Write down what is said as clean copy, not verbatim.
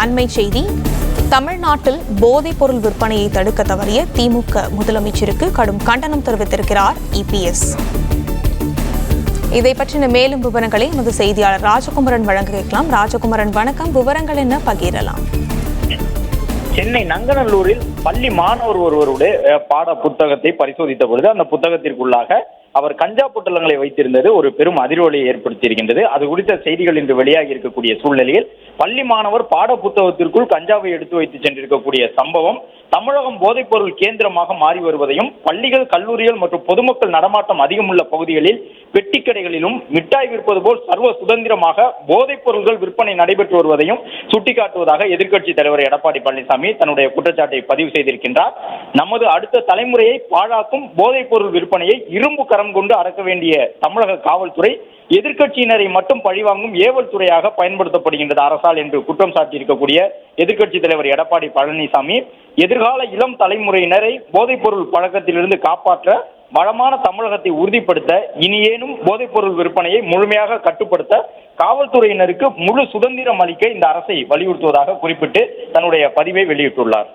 அண்மை செய்தி. தமிழ்நாட்டில் போதைப் பொருள் விற்பனையை தடுக்க தவறிய திமுக முதலமைச்சருக்கு கடும் கண்டனம் தெரிவித்திருக்கிறார் இபிஎஸ். இதை பற்றின மேலும் விவரங்களை நமது செய்தியாளர் ராஜகுமரன் வழங்க கேட்கலாம். ராஜகுமரன், வணக்கம். விவரங்கள் என்ன பகிரலாம்? சென்னை நங்கநல்லூரில் பள்ளி மாணவர் ஒருவருடைய பாட புத்தகத்தை பரிசோதித்த பொழுது அந்த புத்தகத்திற்குள்ளாக அவர் கஞ்சா பொட்டலங்களை வைத்திருந்தது ஒரு பெரும் அதிர்வலையை ஏற்படுத்தியிருக்கின்றது. அது குறித்த செய்திகள் இன்று வெளியாகி இருக்கக்கூடிய சூழ்நிலையில் பள்ளி மாணவர் பாட புத்தகத்திற்குள் கஞ்சாவை எடுத்து வைத்து சென்றிருக்கக்கூடிய சம்பவம் தமிழகம் போதைப் பொருள் கேந்திரமாக மாறி வருவதையும், பள்ளிகள், கல்லூரிகள் மற்றும் பொதுமக்கள் நடமாட்டம் அதிகமுள்ள பகுதிகளில் பெட்டிக்கடைகளிலும் மிட்டாய் விற்பது போல் சர்வ சுதந்திரமாக போதைப் பொருள்கள் விற்பனை நடைபெற்று வருவதையும் சுட்டிக்காட்டுவதாக எதிர்க்கட்சி தலைவர் எடப்பாடி பழனிசாமி தன்னுடைய குற்றச்சாட்டை பதிவு செய்திருக்கின்றார். நமது அடுத்த தலைமுறையை பாழாக்கும் போதைப் பொருள் விற்பனையை இரும்பு கரம் கொண்டு அடக்க வேண்டிய தமிழக காவல்துறை எதிர்க்கட்சியினரை மட்டும் பழிவாங்கும் ஏவல் துறையாக பயன்படுத்தப்படுகின்றது அரசால் என்று குற்றம் சாட்டியிருக்கக்கூடிய எதிர்க்கட்சி தலைவர் எடப்பாடி பழனிசாமி, எதிர்கால இளம் தலைமுறையினரை போதைப் பொருள் பழக்கத்திலிருந்து காப்பாற்ற வளமான தமிழகத்தை உறுதிப்படுத்த, இனியேனும் போதைப் பொருள் விற்பனையை முழுமையாக கட்டுப்படுத்த காவல்துறையினருக்கு முழு சுதந்திரம் அளிக்க இந்த அரசை வலியுறுத்துவதாக குறிப்பிட்டு தன்னுடைய பதிவை வெளியிட்டுள்ளார்.